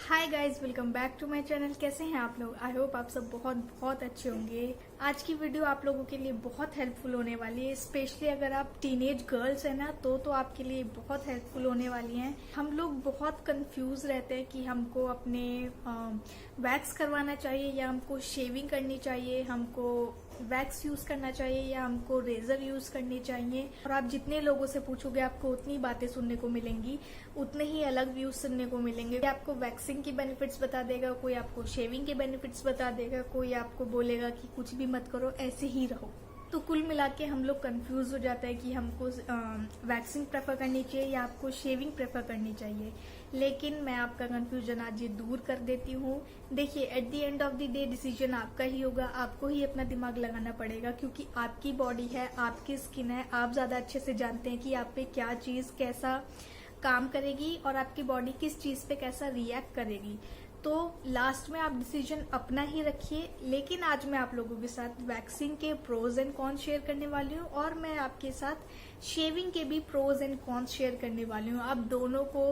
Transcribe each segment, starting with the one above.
Hi guys, welcome back to my channel. कैसे हैं आप लोग? आई होप आप सब बहुत बहुत अच्छे होंगे। आज की वीडियो आप लोगों के लिए बहुत हेल्पफुल होने वाली है, स्पेशली अगर आप टीनेज गर्ल्स हैं ना तो आपके लिए बहुत हेल्पफुल होने वाली हैं। हम लोग बहुत कंफ्यूज रहते हैं कि हमको अपने वैक्स करवाना चाहिए या हमको शेविंग करनी चाहिए, हमको वैक्स यूज करना चाहिए या हमको रेजर यूज करनी चाहिए। और आप जितने लोगों से पूछोगे आपको उतनी बातें सुनने को मिलेंगी, उतने ही अलग व्यूज सुनने को मिलेंगे। कोई आपको वैक्सिंग की बेनिफिट्स बता देगा, कोई आपको शेविंग के बेनिफिट्स बता देगा, कोई आपको बोलेगा कि कुछ भी मत करो, ऐसे ही रहो। तो कुल मिला के हम लोग कंफ्यूज हो जाता है कि हमको वैक्सिंग प्रेफर करनी चाहिए या आपको शेविंग प्रेफर करनी चाहिए। लेकिन मैं आपका कंफ्यूजन आज ये दूर कर देती हूँ। देखिए, at the end of the day decision आपका ही होगा, आपको ही अपना दिमाग लगाना पड़ेगा, क्योंकि आपकी बॉडी है, आपकी स्किन है। आप ज्यादा अच्छे से जानते हैं कि आप पे क्या चीज कैसा काम करेगी और आपकी बॉडी किस चीज पे कैसा रिएक्ट करेगी। तो लास्ट में आप डिसीजन अपना ही रखिए। लेकिन आज मैं आप लोगों के साथ वैक्सिंग के प्रोज एंड कॉन्स शेयर करने वाली हूँ और मैं आपके साथ शेविंग के भी प्रोज एंड कॉन्स शेयर करने वाली हूँ। आप दोनों को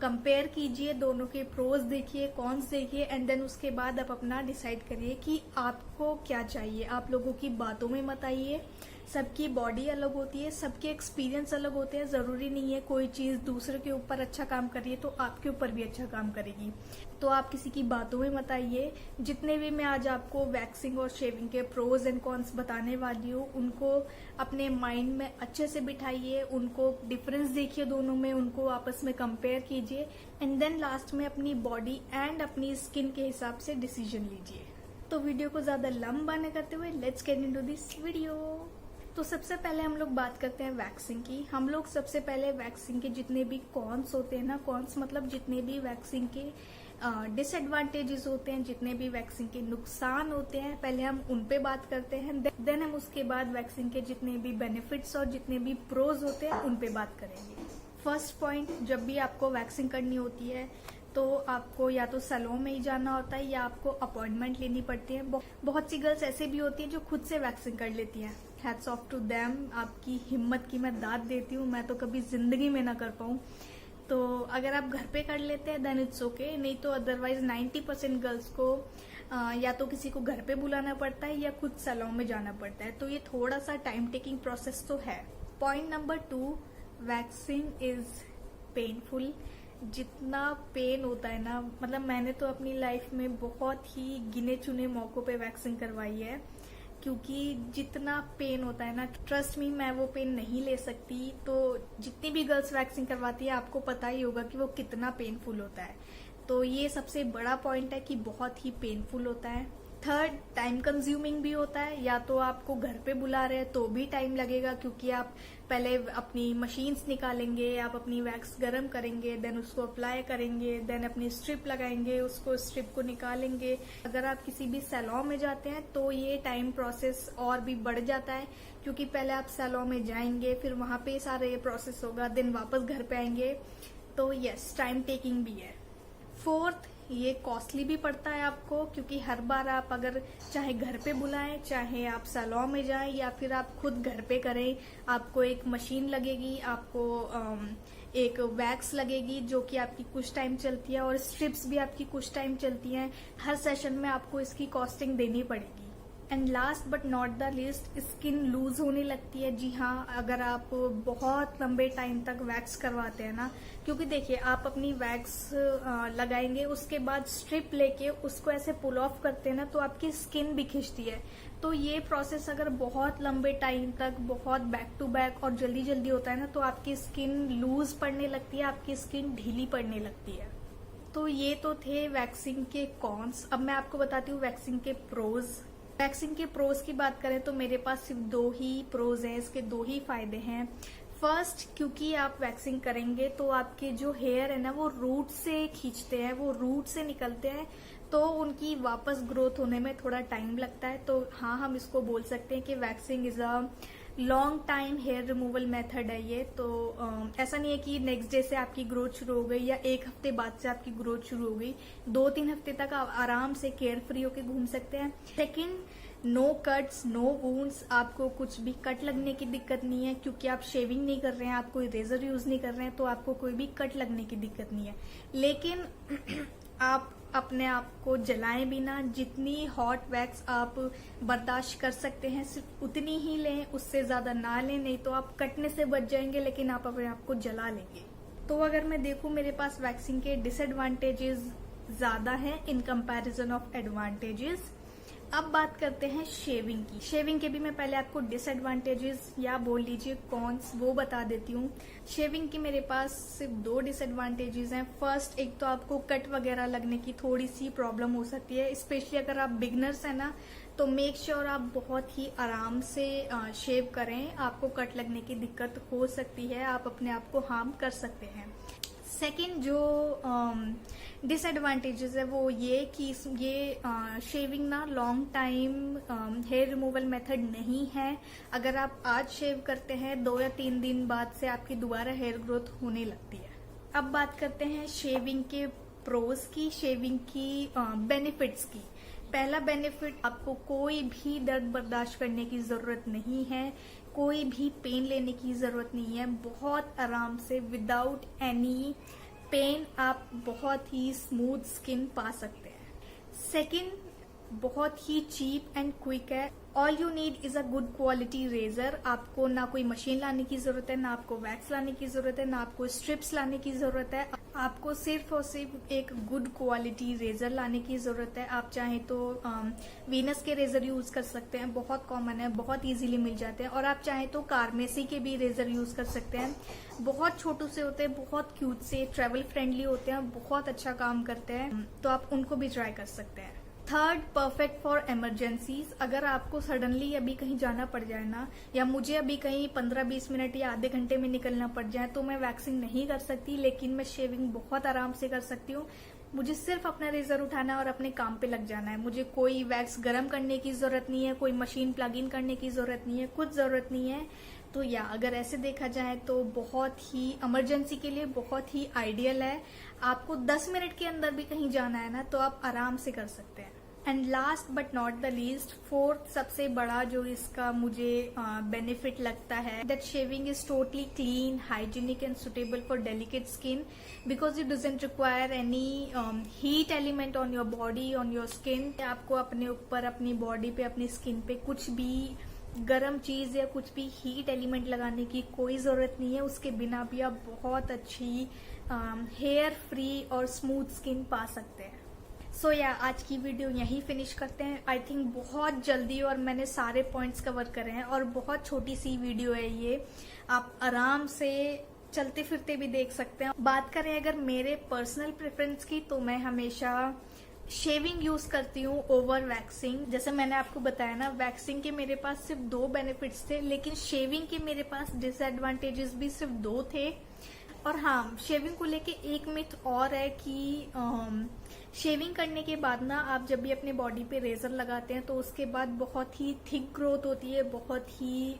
कंपेयर कीजिए, दोनों के प्रोज देखिए, कॉन्स देखिए, एंड देन उसके बाद आप अपना डिसाइड करिए कि आपको क्या चाहिए। आप लोगों की बातों में मत आइए। सबकी बॉडी अलग होती है, सबके एक्सपीरियंस अलग होते हैं। जरूरी नहीं है कोई चीज दूसरे के ऊपर अच्छा काम कर रही है तो आपके ऊपर भी अच्छा काम करेगी। तो आप किसी की बातों में मत आइए। जितने भी मैं आज आपको वैक्सिंग और शेविंग के प्रोज एंड कॉन्स बताने वाली हूँ, उनको अपने माइंड में अच्छे से बिठाइए, उनको डिफरेंस देखिए दोनों में, उनको आपस में कंपेयर कीजिए, एंड देन लास्ट में अपनी बॉडी एंड अपनी स्किन के हिसाब से डिसीजन लीजिए। तो वीडियो को ज्यादा लंबा न करते हुए let's get into this video. तो सबसे पहले हम लोग बात करते हैं वैक्सिंग की। हम लोग सबसे पहले वैक्सिंग के जितने भी कॉन्स होते हैं ना, कॉन्स मतलब जितने भी वैक्सिंग के डिसएडवांटेजेस होते हैं, जितने भी वैक्सिंग के नुकसान होते हैं, पहले हम उन पे बात करते हैं। देन हम उसके बाद वैक्सिंग के जितने भी बेनिफिट्स और जितने भी प्रोज होते हैं उन पे बात करेंगे। फर्स्ट पॉइंट, जब भी आपको वैक्सिंग करनी होती है तो आपको या तो सैलून में ही जाना होता है या आपको अपॉइंटमेंट लेनी पड़ती है। बहुत सी गर्ल्स ऐसे भी होती है जो खुद से वैक्सिंग कर लेती हैं। हैट्स ऑफ टू देम, आपकी हिम्मत की मैं दाद देती हूँ। मैं तो कभी जिंदगी में ना कर पाऊँ। तो अगर आप घर पे कर लेते हैं देन इट्स ओके, नहीं तो अदरवाइज 90% गर्ल्स को या तो किसी को घर पे बुलाना पड़ता है या खुद सैलून में जाना पड़ता है। तो ये थोड़ा सा टाइम टेकिंग प्रोसेस तो है। Point number 2, waxing is painful. जितना पेन होता है ना, मतलब मैंने तो अपनी लाइफ में बहुत ही गिने चुने मौकों पे वैक्सिंग करवाई है, क्योंकि जितना पेन होता है ना, ट्रस्ट मी, मैं वो पेन नहीं ले सकती। तो जितनी भी गर्ल्स वैक्सिंग करवाती है आपको पता ही होगा कि वो कितना पेनफुल होता है। तो ये सबसे बड़ा पॉइंट है कि बहुत ही पेनफुल होता है। थर्ड, टाइम कंज्यूमिंग भी होता है। या तो आपको घर पे बुला रहे हैं तो भी टाइम लगेगा, क्योंकि आप पहले अपनी मशीन्स निकालेंगे, आप अपनी वैक्स गर्म करेंगे, देन उसको अप्लाई करेंगे, देन अपनी स्ट्रिप लगाएंगे, उसको स्ट्रिप को निकालेंगे। अगर आप किसी भी सैलून में जाते हैं तो ये टाइम प्रोसेस और भी बढ़ जाता है, क्योंकि पहले आप सैलून में जाएंगे, फिर वहां पे सारा ये प्रोसेस होगा, देन वापस घर पे आएंगे। तो यस, टाइम टेकिंग भी है। फोर्थ, ये कॉस्टली भी पड़ता है आपको, क्योंकि हर बार आप अगर चाहे घर पे बुलाएं, चाहे आप सैलून में जाएं या फिर आप खुद घर पे करें, आपको एक मशीन लगेगी, आपको एक वैक्स लगेगी जो कि आपकी कुछ टाइम चलती है, और स्ट्रिप्स भी आपकी कुछ टाइम चलती हैं। हर सेशन में आपको इसकी कॉस्टिंग देनी पड़ेगी। And last but not the least, skin loose होने लगती है। जी हाँ, अगर आप बहुत लंबे टाइम तक वैक्स करवाते हैं ना, क्योंकि देखिए, आप अपनी वैक्स लगाएंगे, उसके बाद स्ट्रिप लेके उसको ऐसे पुल ऑफ करते हैं ना, तो आपकी स्किन भी खिंचती है। तो ये प्रोसेस अगर बहुत लंबे टाइम तक, बहुत बैक टू बैक और जल्दी जल्दी होता है ना, तो आपकी स्किन लूज पड़ने लगती है, आपकी स्किन ढीली पड़ने लगती है। तो ये तो थे वैक्सिंग के कॉन्स। अब मैं आपको बताती हूँ वैक्सिंग के प्रोज। वैक्सिंग के प्रोज की बात करें तो मेरे पास सिर्फ 2 ही प्रोज हैं, इसके 2 ही फायदे हैं। फर्स्ट, क्योंकि आप वैक्सिंग करेंगे तो आपके जो हेयर है ना, वो रूट से खींचते हैं, वो रूट से निकलते हैं, तो उनकी वापस ग्रोथ होने में थोड़ा टाइम लगता है। तो हाँ, हम इसको बोल सकते हैं कि waxing is a long time here removal method है ये। तो ऐसा नहीं है कि नेक्स्ट डे से आपकी ग्रोथ शुरू हो गई या एक हफ्ते बाद से आपकी ग्रोथ शुरू हो गई। 2-3 हफ्ते तक आप आराम से केयर फ्री होके घूम सकते हैं। Second, no cuts, no wounds. आपको कुछ भी कट लगने की दिक्कत नहीं है, क्योंकि आप शेविंग नहीं कर रहे हैं, आप कोई रेजर यूज नहीं कर रहे हैं, तो आपको कोई भी कट लगने की दिक्कत नहीं है। लेकिन आप अपने आप को जलाएं भी ना, जितनी हॉट वैक्स आप बर्दाश्त कर सकते हैं सिर्फ उतनी ही लें, उससे ज्यादा ना लें, नहीं तो आप कटने से बच जाएंगे लेकिन आप अपने आप को जला लेंगे। तो अगर मैं देखूं, मेरे पास वैक्सिंग के डिसएडवांटेजेस ज्यादा हैं इन कंपैरिजन ऑफ एडवांटेजेस। अब बात करते हैं शेविंग की। शेविंग के भी मैं पहले आपको डिसएडवांटेजेस या बोल लीजिए कॉन्स वो बता देती हूँ। शेविंग की मेरे पास सिर्फ 2 डिसएडवांटेजेस हैं। फर्स्ट, एक तो आपको कट वगैरह लगने की थोड़ी सी प्रॉब्लम हो सकती है, स्पेशली अगर आप बिगनर्स हैं ना, तो मेक श्योर आप बहुत ही आराम से शेव करें। आपको कट लगने की दिक्कत हो सकती है, आप अपने आप को हार्म कर सकते हैं। सेकेंड जो डिसएडवांटेजेस है वो ये कि ये शेविंग ना long time here removal method नहीं है। अगर आप आज शेव करते हैं 2 या 3 दिन बाद से आपकी दोबारा हेयर ग्रोथ होने लगती है। अब बात करते हैं शेविंग के प्रोज की, शेविंग की बेनिफिट्स की। पहला बेनिफिट, आपको कोई भी दर्द बर्दाश्त करने की जरूरत नहीं है, कोई भी पेन लेने की जरूरत नहीं है। बहुत आराम से विदाउट एनी पेन आप बहुत ही स्मूथ स्किन पा सकते हैं। सेकंड, बहुत ही चीप एंड क्विक है। All you need is a good quality razor. आपको ना कोई मशीन लाने की जरूरत है, ना आपको वैक्स लाने की जरूरत है, ना आपको स्ट्रिप्स लाने की जरूरत है। आपको सिर्फ और सिर्फ एक गुड क्वालिटी रेजर लाने की जरूरत है। आप चाहें तो वीनस के रेजर यूज कर सकते हैं, बहुत कॉमन है, बहुत इजीली मिल जाते हैं। और आप चाहें तो कार्मेसी के भी रेजर यूज कर सकते हैं। बहुत छोटू से होते हैं, बहुत क्यूट से, ट्रेवल फ्रेंडली होते हैं, बहुत अच्छा काम करते हैं, तो आप उनको भी ट्राई कर सकते हैं। Third, perfect for emergencies. अगर आपको सडनली अभी कहीं जाना पड़ जाए ना, या मुझे अभी कहीं 15-20 मिनट या आधे घंटे में निकलना पड़ जाए, तो मैं वैक्सिंग नहीं कर सकती, लेकिन मैं शेविंग बहुत आराम से कर सकती हूँ। मुझे सिर्फ अपना रेजर उठाना है और अपने काम पे लग जाना है। मुझे कोई वैक्स गर्म करने की जरूरत नहीं है, कोई मशीन प्लग इन करने की जरूरत नहीं है, कुछ जरूरत नहीं है। तो या अगर ऐसे देखा जाए तो बहुत ही इमरजेंसी के लिए बहुत ही आइडियल है। आपको 10 मिनट के अंदर भी कहीं जाना है ना, तो आप आराम से कर सकते हैं। And last but not the least, fourth सबसे बड़ा जो इसका मुझे बेनिफिट लगता है, that shaving is totally clean, hygienic and suitable for delicate skin because it doesn't require any heat element on your body, on your skin. आपको अपने ऊपर, अपनी बॉडी पे, अपनी स्किन पे कुछ भी गर्म चीज या कुछ भी हीट एलिमेंट लगाने की कोई जरूरत नहीं है। उसके बिना भी आप बहुत अच्छी हेयर फ्री और स्मूथ स्किन पा सकते हैं। सो आज की वीडियो यहीं फिनिश करते हैं। आई थिंक बहुत जल्दी और मैंने सारे पॉइंट्स कवर करे हैं, और बहुत छोटी सी वीडियो है ये, आप आराम से चलते फिरते भी देख सकते हैं। बात करें अगर मेरे पर्सनल प्रेफरेंस की, तो मैं हमेशा शेविंग यूज करती हूँ ओवर वैक्सिंग। जैसे मैंने आपको बताया ना, वैक्सिंग के मेरे पास सिर्फ 2 बेनिफिट्स थे, लेकिन शेविंग के मेरे पास डिसएडवांटेजेस भी सिर्फ 2 थे। और हाँ, शेविंग को लेके एक मिथ और है कि शेविंग करने के बाद ना, आप जब भी अपने बॉडी पे रेजर लगाते हैं तो उसके बाद बहुत ही थिक ग्रोथ होती है, बहुत ही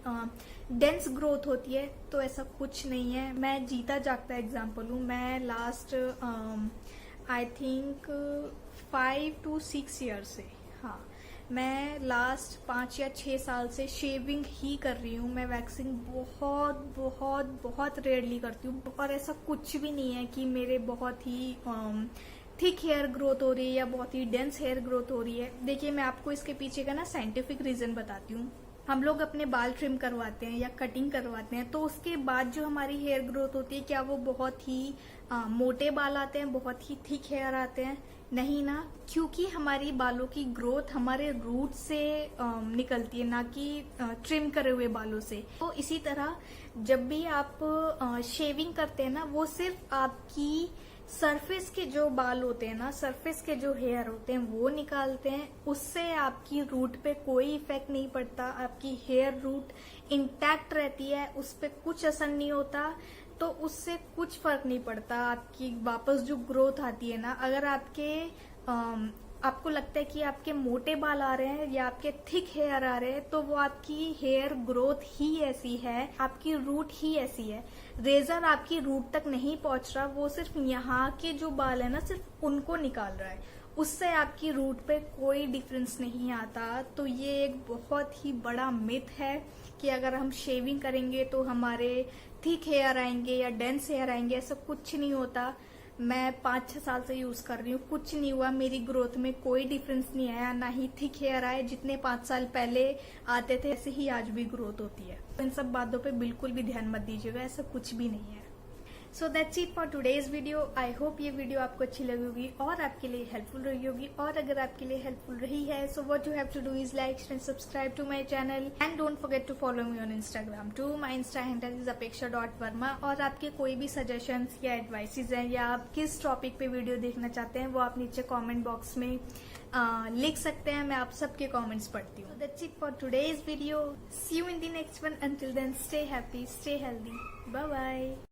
डेंस ग्रोथ होती है। तो ऐसा कुछ नहीं है। मैं जीता जागता एग्जांपल हूँ। मैं last I think 5 to 6 years से, हाँ, मैं लास्ट 5 या 6 साल से शेविंग ही कर रही हूँ। मैं वैक्सिंग बहुत बहुत बहुत रेयरली करती हूँ, और ऐसा कुछ भी नहीं है कि मेरे बहुत ही थिक हेयर ग्रोथ हो रही है या बहुत ही डेंस हेयर ग्रोथ हो रही है। देखिए, मैं आपको इसके पीछे का ना साइंटिफिक रीजन बताती हूँ। हम लोग अपने बाल ट्रिम करवाते हैं या कटिंग करवाते हैं, तो उसके बाद जो हमारी हेयर ग्रोथ होती है, क्या वो बहुत ही मोटे बाल आते हैं, बहुत ही थिक हेयर आते हैं? नहीं ना, क्योंकि हमारी बालों की ग्रोथ हमारे रूट से निकलती है, ना कि ट्रिम करे हुए बालों से। तो इसी तरह जब भी आप शेविंग करते हैं ना, वो सिर्फ आपकी सरफेस के जो बाल होते हैं ना, सरफेस के जो हेयर होते हैं वो निकालते हैं। उससे आपकी रूट पे कोई इफेक्ट नहीं पड़ता, आपकी हेयर रूट इंटैक्ट रहती है, उस पे कुछ असर नहीं होता। तो उससे कुछ फर्क नहीं पड़ता। आपकी वापस जो ग्रोथ आती है ना, अगर आपको लगता है कि आपके मोटे बाल आ रहे हैं या आपके थिक हेयर आ रहे हैं, तो वो आपकी हेयर ग्रोथ ही ऐसी है, आपकी रूट ही ऐसी है। रेजर आपकी रूट तक नहीं पहुंच रहा, वो सिर्फ यहाँ के जो बाल है ना, सिर्फ उनको निकाल रहा है, उससे आपकी रूट पे कोई डिफरेंस नहीं आता। तो ये एक बहुत ही बड़ा मिथ है कि अगर हम शेविंग करेंगे तो हमारे थिक हेयर आएंगे या डेंस हेयर आएंगे। ऐसा कुछ नहीं होता। मैं 5-6 साल से यूज कर रही हूँ, कुछ नहीं हुआ, मेरी ग्रोथ में कोई डिफरेंस नहीं आया, ना ही थिक हेयर आए, जितने 5 साल पहले आते थे ऐसे ही आज भी ग्रोथ होती है। तो इन सब बातों पे बिल्कुल भी ध्यान मत दीजिएगा, ऐसा कुछ भी नहीं है। So that's it for today's video. I hope ये वीडियो आपको अच्छी लगी होगी और आपके लिए हेल्पफुल रही होगी। और अगर आपके लिए हेल्पफुल रही है so what you have to do is like and subscribe to my channel and don't forget to follow me on Instagram too. My insta handle is apeksha.verma। और आपके कोई भी सजेशंस या एडवाइसेज हैं या आप किस टॉपिक पे वीडियो देखना चाहते हैं वो आप नीचे कॉमेंट बॉक्स में लिख सकते हैं, मैं आप सबके कमेंट्स पढ़ती हूँ। That's it for today's video. See you in the next one. Until then stay happy, stay healthy, bye bye.